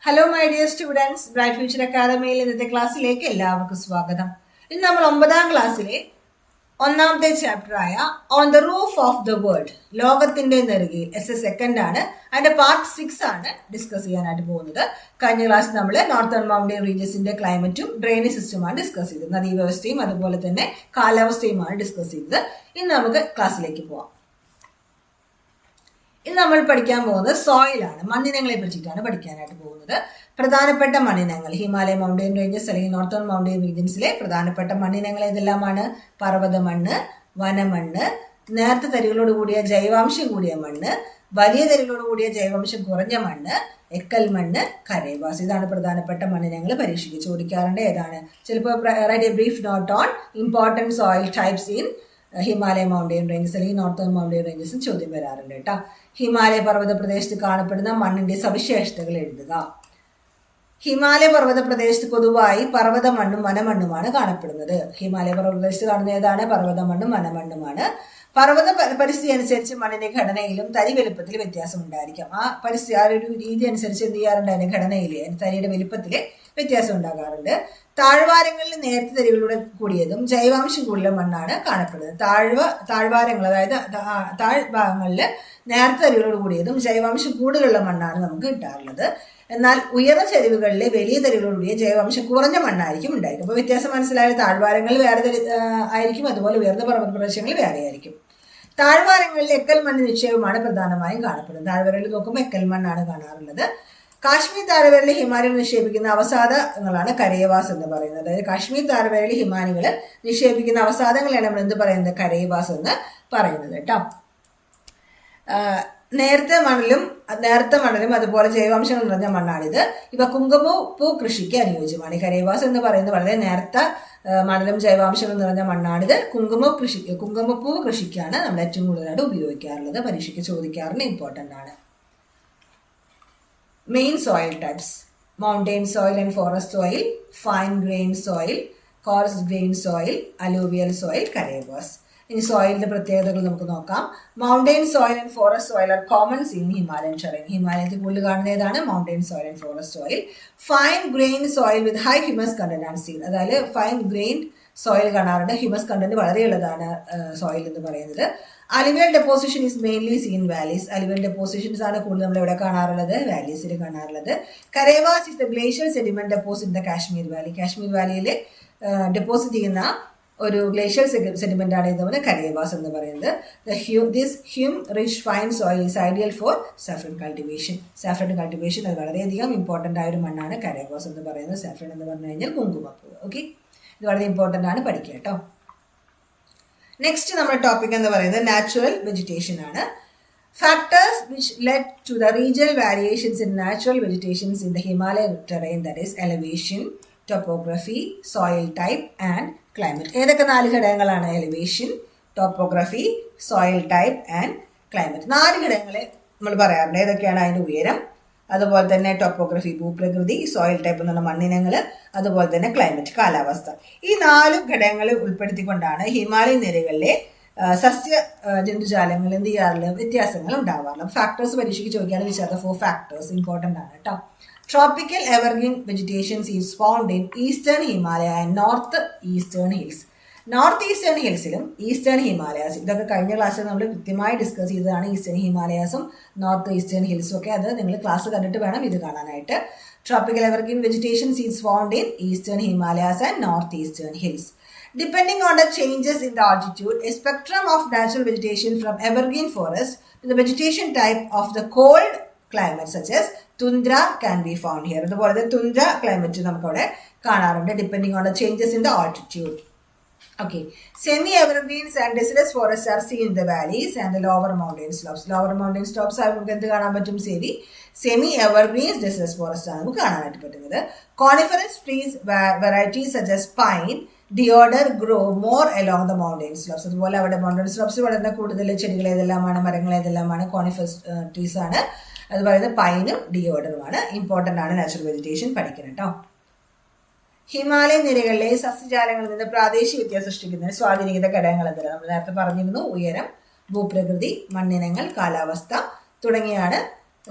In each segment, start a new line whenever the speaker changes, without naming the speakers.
Hello my dear students, bright future അക്കാദമിയിൽ ഇന്നത്തെ ക്ലാസ്സിലേക്ക് എല്ലാവർക്കും സ്വാഗതം. ഇന്ന് നമ്മൾ 9ാം ക്ലാസ്സിലെ ഒന്നാമത്തെ ചാപ്റ്ററായ on the roof of the world, ലോകത്തിന്റെ നെറുകയിൽ സെക്കൻഡ് ആണ്. അതിന്റെ പാർട്ട് 6 ആണ് ഡിസ്കസ് ചെയ്യാനായിട്ട് പോകുന്നത്. കഴിഞ്ഞ ക്ലാസ് നമ്മൾ നോർത്തേൺ മൗണ്ടൻ റീജിയൻസിന്റെ ക്ലൈമറ്റും ഡ്രെയിനേജ് സിസ്റ്റമാണ് ഡിസ്കസ് ചെയ്തത്. നദീവ്യവസ്ഥയും അതുപോലെ തന്നെ കാലാവസ്ഥയുമാണ് ഡിസ്കസ് ചെയ്തത്. ഇന്ന് നമുക്ക് ക്ലാസ്സിലേക്ക് പോവാം. ഇന്ന് നമ്മൾ പഠിക്കാൻ പോകുന്നത് സോയിലാണ്, മണ്ണിനങ്ങളെ പറ്റിയിട്ടാണ് പഠിക്കാനായിട്ട് പോകുന്നത്. പ്രധാനപ്പെട്ട മണ്ണിനങ്ങൾ ഹിമാലയ മൗണ്ടൻ റേഞ്ചസ് അല്ലെങ്കിൽ നോർത്തേൺ മൗണ്ടൻ റീജിയൻസിലെ പ്രധാനപ്പെട്ട മണ്ണിനങ്ങൾ ഏതെല്ലാമാണ്? പർവ്വത മണ്ണ്, വനമണ്ണ്, നേർത്ത തരികളോട് കൂടിയ ജൈവാംശം കൂടിയ മണ്ണ്, വലിയ തരികളോട് കൂടിയ ജൈവാംശം കുറഞ്ഞ മണ്ണ്, എക്കൽ മണ്ണ്, കരേവാസ്. ഇതാണ് പ്രധാനപ്പെട്ട മണ്ണിനങ്ങൾ. പരീക്ഷയ്ക്ക് ചോദിക്കാറുണ്ട്. ഏതാണ്? ചിലപ്പോൾ write a brief not on important soil types in Himalaya mountain ranges അല്ലെങ്കിൽ നോർത്തേൺ മൗണ്ടൻ റേഞ്ചസും ചോദ്യം വരാറുണ്ട് കേട്ടോ. ഹിമാലയ പർവ്വത പ്രദേശത്ത് കാണപ്പെടുന്ന മണ്ണിന്റെ സവിശേഷതകൾ എഴുതുക. ഹിമാലയ പർവ്വത പ്രദേശത്ത് പൊതുവായി പർവ്വത മണ്ണും വനമണ്ണുമാണ് കാണപ്പെടുന്നത്. ഹിമാലയ പർവ്വത പ്രദേശത്ത് കാണുന്ന ഏതാണ്? പർവ്വത മണ്ണും വനമണ്ണുമാണ്. പർവ്വത പരിസ്ഥിതി അനുസരിച്ച് മണ്ണിന്റെ ഘടനയിലും തരി വലുപ്പത്തിൽ വ്യത്യാസം ഉണ്ടായിരിക്കാം. ആ ഒരു രീതി അനുസരിച്ച് എന്ത് ചെയ്യാറുണ്ട്? അതിന്റെ ഘടനയിൽ, തരിയുടെ വലുപ്പത്തിൽ വ്യത്യാസം ഉണ്ടാകാറുണ്ട്. താഴ്വാരങ്ങളിൽ നേർത്ത തരികളുടെ കൂടിയതും ജൈവാംശം കൂടുതലുള്ള മണ്ണാണ് കാണപ്പെടുന്നത്. താഴ്വാരങ്ങൾ, അതായത് താഴ്ഭാഗങ്ങളിൽ നേർത്ത തരികളോട് കൂടിയതും ജൈവാംശം കൂടുതലുള്ള മണ്ണാണ് നമുക്ക് കിട്ടാറുള്ളത്. എന്നാൽ ഉയർന്ന ചരിവുകളിലെ വലിയ തരികളോട് കൂടിയ ജൈവാംശം കുറഞ്ഞ മണ്ണായിരിക്കും ഉണ്ടായിരിക്കും. അപ്പോൾ വ്യത്യാസം മനസ്സിലായാൽ താഴ്വാരങ്ങളിൽ വേറെ ആയിരിക്കും, അതുപോലെ ഉയർന്ന പർവ്വത പ്രദേശങ്ങളിൽ വേറെ ആയിരിക്കും. താഴ്വാരങ്ങളിൽ എക്കൽ മണ്ണ് നിക്ഷേപമാണ് പ്രധാനമായും കാണപ്പെടുന്നത്. താഴ്വരയിൽ നോക്കുമ്പോൾ എക്കൽ മണ്ണാണ് കാണാറുള്ളത്. കാശ്മീർ താഴ്വരയിൽ ഹിമാലയം നിക്ഷേപിക്കുന്ന അവസാദങ്ങളാണ് കരേവാസ് എന്ന് പറയുന്നത്. അതായത് കാശ്മീർ താഴ്വരയിൽ ഹിമാനികൾ നിക്ഷേപിക്കുന്ന അവസാദങ്ങളാണ് നമ്മൾ എന്ത് പറയുന്നത്? കരേവാസ് എന്ന് പറയുന്നത് കേട്ടോ. നേർത്ത മണലും അതുപോലെ ജൈവാംശങ്ങൾ നിറഞ്ഞ മണ്ണാണിത്. ഇവ കുങ്കുമപ്പൂ കൃഷിക്ക് അനുയോജ്യമാണ്. ഈ കരേവാസ് എന്ന് പറയുന്നത് വളരെ നേർത്ത മണലും ജൈവാംശങ്ങൾ നിറഞ്ഞ മണ്ണാണിത്. കുങ്കുമപ്പൂ കൃഷിക്കാണ് നമ്മൾ ഏറ്റവും കൂടുതലായിട്ട് ഉപയോഗിക്കാറുള്ളത്. പരീക്ഷയ്ക്ക് ചോദിക്കാറുണ്ട്, ഇമ്പോർട്ടൻ്റ് ആണ്. Main soil types: mountain soil and forest soil, fine grained soil, coarse grained soil, alluvial soil, കരേവാസ്. ഇനി സോയിലിന്റെ പ്രത്യേകതകൾ നമുക്ക് നോക്കാം. Mountain soil and forest soil are common in Himalayan terrain. ഹിമാലയത്തിൽ കൂടുതൽ കാണുന്ന ഏതാണ്? Mountain soil and forest soil. Fine grain soil with high humus content and seed. അതായത് fine grain soil കാണാറുണ്ട്. ഹ്യൂമസ് കണ്ടന്റ് വളരെ ഉള്ളതാണ് സോയിൽ എന്ന് പറയുന്നത്. Alluvial deposition is mainly seen valleys. Alluvial depositions ആണ് കൂടുതൽ നമ്മൾ ഇവിടെ കാണാറുള്ളത്, വാലീസിൽ കാണാറുള്ളത്. Karewas is the glacial sediment deposit in the Kashmir valley. Kashmir വാലിയിൽ deposit ചെയ്യുന്ന ഒരു ഗ്ലേഷ്യൽ സെഡിമെന്റ് ആണ് ഇതുപോലെ കരേവാസ് എന്ന് പറയുന്നത്. This humus rich fine soil is ideal for saffron cultivation. Saffron cultivation അത് വളരെയധികം ഇമ്പോർട്ടൻ്റ് ആയ ഒരു മണ്ണാണ് കരേവാസ് എന്ന് പറയുന്നത്. സാഫ്രൻ എന്ന് പറഞ്ഞു കഴിഞ്ഞാൽ കുങ്കുമപ്പൂ. ഓക്കെ, ഇത് വളരെ ഇമ്പോർട്ടൻ്റ് ആണ്, പഠിക്കുക കേട്ടോ. നെക്സ്റ്റ് നമ്മുടെ ടോപ്പിക് എന്ന് പറയുന്നത് നാച്ചുറൽ വെജിറ്റേഷൻ ആണ്. Factors which lead to the regional variations in natural vegetations in the Himalayan terrain, that is elevation, topography, soil type and climate. ഏതൊക്കെ 4 ഘടകങ്ങളാണ്? Elevation, topography, soil type and climate. 4 ഘടകങ്ങളെ നമ്മൾ പറയാറുണ്ട്. ഏതൊക്കെയാണ്? അതിൻ്റെ ഉയരം, അതുപോലെ തന്നെ ടോപ്പോഗ്രഫി ഭൂപ്രകൃതി, സോയിൽ ടൈപ്പ് എന്നുള്ള മണ്ണിനങ്ങൾ, അതുപോലെ തന്നെ ക്ലൈമറ്റ് കാലാവസ്ഥ. ഈ 4 ഘടകങ്ങൾ ഉൾപ്പെടുത്തിക്കൊണ്ടാണ് ഹിമാലയൻ നിരകളിലെ സസ്യ ജന്തുജാലങ്ങൾ എന്ത് ചെയ്യാറില്ല, വ്യത്യാസങ്ങൾ ഉണ്ടാവാറില്ല. ഫാക്ടേഴ്സ് പരീക്ഷയ്ക്ക് ചോദിക്കുകയാണ്. Which are the 4 factors? Important ആണ് കേട്ടോ. Tropical evergreen vegetation is found in eastern Himalaya and northeastern hills. North eastern ഹിൽസിലും ഈസ്റ്റേൺ ഹിമാലയാസും, ഇതൊക്കെ കഴിഞ്ഞ ക്ലാസ്സിൽ നമ്മൾ കൃത്യമായി ഡിസ്കസ് ചെയ്തതാണ്. ഈസ്റ്റേൺ ഹിമാലയാസും നോർത്ത് ഈസ്റ്റേൺ ഹിൽസും ഒക്കെ അത് നിങ്ങൾ ക്ലാസ് കണ്ടിട്ട് വേണം ഇത് കാണാനായിട്ട്. Tropical evergreen vegetation is found in eastern Himalayas and north eastern hills. Depending on the changes in the altitude, a spectrum of natural vegetation from evergreen forest to the vegetation type of the cold climate such as tundra can be found here. അതുപോലെ തുന്ദ്ര climate നമുക്കവിടെ കാണാറുണ്ട്, depending on the changes in the altitude. Okay, semi evergreens and deciduous forest are seen in the valleys and the lower mountain slopes. Lower mountain slopes ആയി നമുക്ക് എന്ത് കാണാൻ പറ്റും? Semi evergreens, deciduous forest ആണ് നമുക്ക് കാണാനായിട്ട് പറ്റുന്നത്. Coniferous trees varieties such as pine, deodar grow more along the mountain slopes. അതുപോലെ അവിടെ മൗണ്ടൻ സ്ലോപ്സിൽ വളരുന്ന കൂടുതൽ ചെടികൾ ഏതെല്ലാമാണ്, മരങ്ങൾ ഏതെല്ലാമാണ്? കോണിഫറസ് ട്രീസ് ആണ്. അത് പറയുന്നത് പൈനും ഡിയോഡറുമാണ്. ഇമ്പോർട്ടൻ്റ് ആണ്, നാച്ചുറൽ വെജിറ്റേഷൻ പഠിക്കണം കേട്ടോ. ഹിമാലയൻ നിരകളിലെ സസ്യജാലങ്ങളിൽ നിന്ന് പ്രാദേശിക വ്യത്യാസം സൃഷ്ടിക്കുന്നതിന് സ്വാധീനിക്കുന്ന ഘടകങ്ങൾ എന്തെല്ലാം നമ്മൾ നേരത്തെ പറഞ്ഞിരുന്നു. ഉയരം, ഭൂപ്രകൃതി, മണ്ണിനങ്ങൾ, കാലാവസ്ഥ തുടങ്ങിയാണ്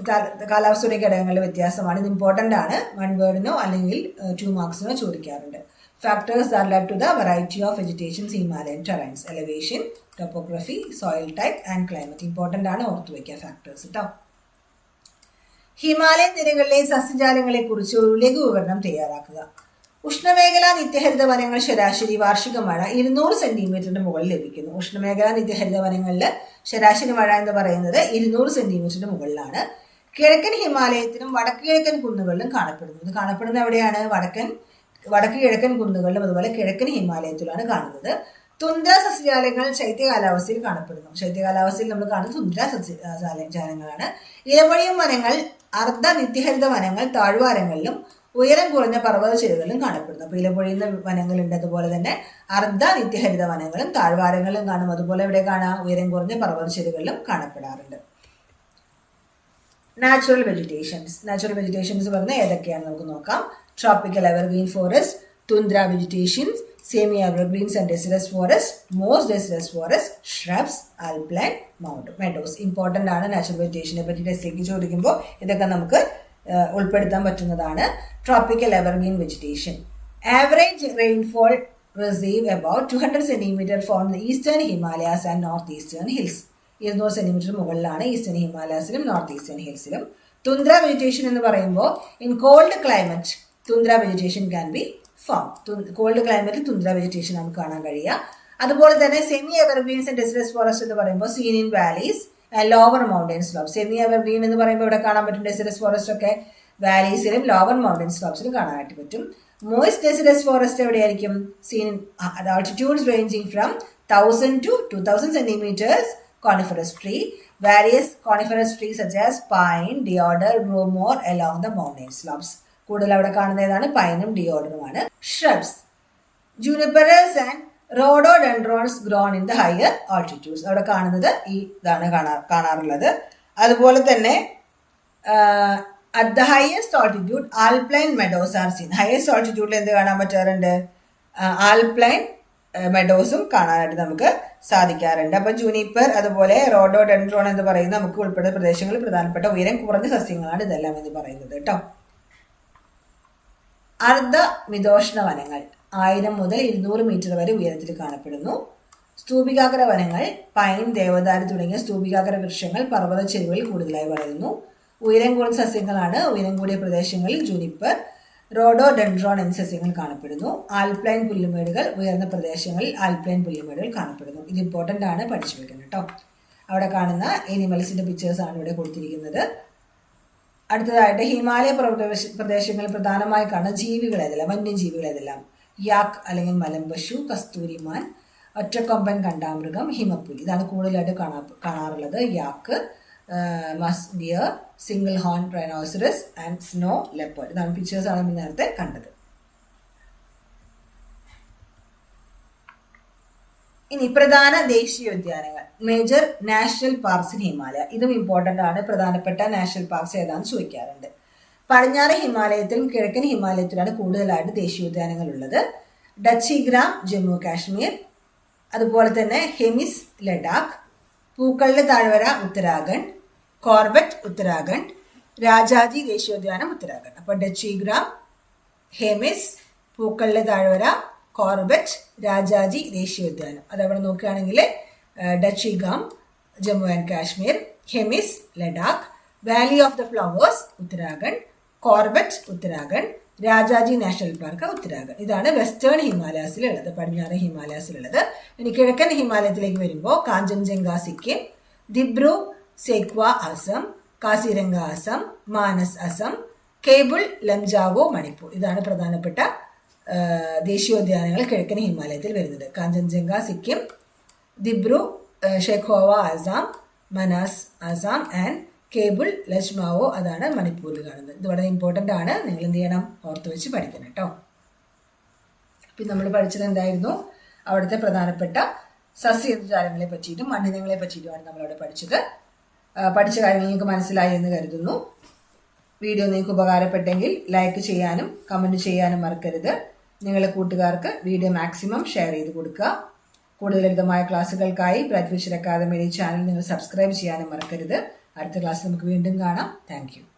കാലാവസ്ഥയുടെ ഘടകങ്ങളുടെ വ്യത്യാസമാണ്. ഇത് ഇമ്പോർട്ടൻ്റ് ആണ്. 1 വേർഡിനോ അല്ലെങ്കിൽ 2 മാർക്സിനോ ചോദിക്കാറുണ്ട്. Factors that lead to the variety of vegetations Himalayan terrains, elevation, topography, soil type and climate. Important ആണ്, ഓർത്തു വയ്ക്കുക ഫാക്ടേഴ്സ് കേട്ടോ. ഹിമാലയൻ നിരകളിലെ സസ്യജാലങ്ങളെ കുറിച്ച് ഒരു ലഘു വിവരണം തയ്യാറാക്കുക. ഉഷ്ണമേഖലാ നിത്യഹരിത വനങ്ങൾ ശരാശരി വാർഷിക മഴ 200 സെന്റിമീറ്ററിന് മുകളിൽ ലഭിക്കുന്നു. ഉഷ്ണമേഖലാ നിത്യഹരിത വനങ്ങളിൽ ശരാശരി മഴ എന്ന് പറയുന്നത് 200 സെന്റിമീറ്ററിന് മുകളിലാണ്. കിഴക്കൻ ഹിമാലയത്തിലും വടക്ക് കിഴക്കൻ കുന്നുകളിലും കാണപ്പെടുന്നു. ഇത് കാണപ്പെടുന്നത് എവിടെയാണ്? വടക്ക് കിഴക്കൻ കുന്നുകളിലും അതുപോലെ കിഴക്കൻ ഹിമാലയത്തിലാണ് കാണുന്നത്. തുന്ദ്ര സസ്യജാലങ്ങൾ ശൈത്യ കാലാവസ്ഥയിൽ കാണപ്പെടുന്നു. ശൈത്യ കാലാവസ്ഥയിൽ നമ്മൾ കാണുന്നത് തുന്ദ്ര സസ്യജാലങ്ങളാണ്. ഇലവഴിയും വനങ്ങൾ, അർദ്ധ നിത്യഹരിത വനങ്ങൾ താഴ്വാരങ്ങളിലും ഉയരം കുറഞ്ഞ പർവ്വത ചെരുകളിലും കാണപ്പെടുന്നു. അപ്പോൾ ഇലപൊഴിയുന്ന വനങ്ങളുണ്ട്, അതുപോലെ തന്നെ അർദ്ധ നിത്യഹരിത വനങ്ങളും താഴ്വാരങ്ങളിലും കാണും. അതുപോലെ ഇവിടെ കാണാം, ഉയരം കുറഞ്ഞ പർവ്വത ചെരുകളിലും കാണപ്പെടാറുണ്ട്. നാച്ചുറൽ വെജിറ്റേഷൻസ് പറഞ്ഞാൽ ഏതൊക്കെയാണ് നമുക്ക് നോക്കാം. Tropical evergreen forest, tundra vegetations, semi evergreens and deciduous forest, most deciduous forest, shrubs, alpine, meadows. Important ആണ്. നാച്ചുറൽ വെജിറ്റേഷനെ പറ്റി ടെസ്റ്റിലേക്ക് ചോദിക്കുമ്പോൾ ഇതൊക്കെ നമുക്ക് ഉൾപ്പെടുത്താൻ പറ്റുന്നതാണ്. Tropical evergreen vegetation. Average rainfall receive about 200 centimetre from the eastern Himalayas and north eastern hills. 200 centimetre മുകളിലാണ് ഈസ്റ്റേൺ ഹിമാലയാസിലും നോർത്ത് ഈസ്റ്റേൺ ഹിൽസിലും. തുന്ദ്ര വെജിറ്റേഷൻ എന്ന് പറയുമ്പോൾ in cold climate tundra vegetation can be form. Cold ക്ലൈമറ്റിൽ തുന്ദ്ര vegetation നമുക്ക് കാണാൻ കഴിയുക. അതുപോലെ തന്നെ semi evergreens and deciduous forest എന്ന് പറയുമ്പോൾ scene in valleys lower mountain slopes. Semi evergreen എന്ന് പറയുമ്പോൾ ഇവിടെ കാണാൻ പറ്റും. ഡെസിഡസ് ഫോറസ്റ്റ് ഒക്കെ വാലീസിലും ലോവർ മൗണ്ടൻ സ്ലോപ്സിലും കാണാനായിട്ട് പറ്റും. മോയിസ്റ്റ് ഡെസിഡസ് ഫോറസ്റ്റ് എവിടെയായിരിക്കും? Seen altitudes ranging from 1000 to 2000 centimetres. Coniferous tree. Various coniferous trees such as pine, deodar grow more along the mountain slopes. കൂടുതൽ അവിടെ കാണുന്ന ഏതാണ്? പൈനും ഡിയോഡറുമാണ്. Shrubs. Junipers and rhododendrons grown in the higher altitudes. അവിടെ കാണുന്നത് ഇതാണ് കാണാറുള്ളത്. അതുപോലെ തന്നെ at the highest altitude alpine meadows are seen. Highest ആൾട്ടിറ്റ്യൂഡിൽ എന്ത് കാണാൻ പറ്റാറുണ്ട്? ആൽപ്ലൈൻ മെഡോസും കാണാനായിട്ട് നമുക്ക് സാധിക്കാറുണ്ട്. അപ്പം ജൂനിപ്പർ അതുപോലെ റോഡോഡെൻഡ്രോൺ എന്ന് പറയുന്ന നമുക്ക് ഉൾപ്പെടുന്ന പ്രദേശങ്ങളിൽ പ്രധാനപ്പെട്ട ഉയരം കുറഞ്ഞ സസ്യങ്ങളാണ് ഇതെല്ലാം എന്ന് പറയുന്നത് കേട്ടോ. അർദ്ധ മിതോഷ്ണ വനങ്ങൾ 1000 മുതൽ 200 മീറ്റർ വരെ ഉയരത്തിൽ കാണപ്പെടുന്നു. സ്തൂപികാഗ്ര വനങ്ങൾ പൈൻ, ദേവദാരു തുടങ്ങിയ സ്തൂപികാഗ്ര വൃക്ഷങ്ങൾ പർവ്വത ചെരുവുകളിൽ കൂടുതലായി വളരുന്നു. ഉയരം കൂടിയ സസ്യങ്ങളാണ് ഉയരം കൂടിയ പ്രദേശങ്ങളിൽ ജൂനിപ്പർ, റോഡോഡെൻഡ്രോൺ എന്നീ സസ്യങ്ങൾ കാണപ്പെടുന്നു. ആൽപ്ലൈൻ പുല്ലുമേടുകൾ ഉയർന്ന പ്രദേശങ്ങളിൽ ആൽപ്ലൈൻ പുല്ലുമേടുകൾ കാണപ്പെടുന്നു. ഇത് ഇമ്പോർട്ടൻ്റ് ആണ്, പഠിച്ചു വെക്കണം കേട്ടോ. അവിടെ കാണുന്ന എനിമൽസിന്റെ പിക്ചേഴ്സ് ആണ് ഇവിടെ കൊടുത്തിരിക്കുന്നത്. അടുത്തതായിട്ട് ഹിമാലയ പ്രദേശങ്ങളിൽ പ്രധാനമായി കാണുന്ന ജീവികൾ ഏതെല്ലാം? വന്യജീവികൾ ഏതെല്ലാം? യാക്ക് അല്ലെങ്കിൽ മലമ്പശു, കസ്തൂരിമാൻ, ഒറ്റക്കൊമ്പൻ കണ്ടാമൃഗം, ഹിമപ്പുലി. ഇതാണ് കൂടുതലായിട്ട് കാണാറുള്ളത്. Yak, musk deer, single horn rhinoceros and snow leopard. ഇതാണ് പിക്ചേഴ്സ് ആണ് നമ്മൾ നേരത്തെ കണ്ടത്. ഇനി പ്രധാന ദേശീയോദ്യാനങ്ങൾ, major national parks in Himalaya. ഇതും ഇമ്പോർട്ടൻ്റ് ആണ്. പ്രധാനപ്പെട്ട നാഷണൽ പാർക്സ് ഏതാണെന്ന് ചോദിക്കാറുണ്ട്. പടിഞ്ഞാറ് ഹിമാലയത്തിലും കിഴക്കൻ ഹിമാലയത്തിലാണ് കൂടുതലായിട്ട് ദേശീയോദ്യാനങ്ങൾ ഉള്ളത്. ഡച്ചിഗ്രാം ജമ്മു കാശ്മീർ, അതുപോലെ തന്നെ ഹെമിസ് ലഡാക്ക്, പൂക്കളുടെ താഴ്വര ഉത്തരാഖണ്ഡ്, കോർബറ്റ് ഉത്തരാഖണ്ഡ്, രാജാജി ദേശീയോദ്യാനം ഉത്തരാഖണ്ഡ്. അപ്പോൾ ഡച്ചിഗ്രാം, ഹെമിസ്, പൂക്കളുടെ താഴ്വര, കോർബറ്റ്, രാജാജി ദേശീയോദ്യാനം. അതവിടെ നോക്കുകയാണെങ്കിൽ Dachigam Jammu and Kashmir, Hemis Ladakh, valley of the flowers Uttarakhand, Corbett Uttarakhand, Rajaji national park Uttarakhand. ഇതാണ് വെസ്റ്റേൺ ഹിമാലയാസിലുള്ളത്, പടിഞ്ഞാറ് ഹിമാലയാസിലുള്ളത്. ഇനി കിഴക്കൻ ഹിമാലയത്തിലേക്ക് വരുമ്പോൾ കാഞ്ചൻജംഗ സിക്കിം, ദിബ്രു സെക്വ അസം, കാസിരംഗ അസം, മാനസ് അസം, കേബിൾ ലംജാവോ മണിപ്പൂർ. ഇതാണ് പ്രധാനപ്പെട്ട ദേശീയോദ്യാനങ്ങൾ കിഴക്കൻ ഹിമാലയത്തിൽ വരുന്നത്. കാഞ്ചൻജംഗ സിക്കിം, ദിബ്രു ഷെഖോവ അസം, മനാസ് അസം ആൻഡ് കേബിൾ ലജ്മാവോ അതാണ് മണിപ്പൂരിൽ കാണുന്നത്. ഇത് വളരെ ഇമ്പോർട്ടൻ്റ് ആണ്. നിങ്ങൾ എന്ത് ചെയ്യണം? ഓർത്ത് വെച്ച് പഠിക്കണം കേട്ടോ. പിന്നെ നമ്മൾ പഠിച്ചത് എന്തായിരുന്നു? അവിടുത്തെ പ്രധാനപ്പെട്ട സസ്യജാലങ്ങളെ പറ്റിയിട്ടും മണ്ണിനങ്ങളെ പറ്റിയിട്ടുമാണ് നമ്മളവിടെ പഠിച്ചത്. പഠിച്ച കാര്യങ്ങൾ നിങ്ങൾക്ക് മനസ്സിലായി എന്ന് കരുതുന്നു. വീഡിയോ നിങ്ങൾക്ക് ഉപകാരപ്പെട്ടെങ്കിൽ ലൈക്ക് ചെയ്യാനും കമൻറ്റ് ചെയ്യാനും മറക്കരുത്. നിങ്ങളുടെ കൂട്ടുകാർക്ക് വീഡിയോ മാക്സിമം ഷെയർ ചെയ്ത് കൊടുക്കുക. കൂടുതൽ ലളിതമായ ക്ലാസ്സുകൾക്കായി ബ്രൈറ്റ് ഫ്യൂച്ചർ അക്കാദമിയുടെ ചാനൽ നിങ്ങൾ സബ്സ്ക്രൈബ് ചെയ്യാനും മറക്കരുത്. അടുത്ത ക്ലാസ്സിൽ നമുക്ക് വീണ്ടും കാണാം. Thank you.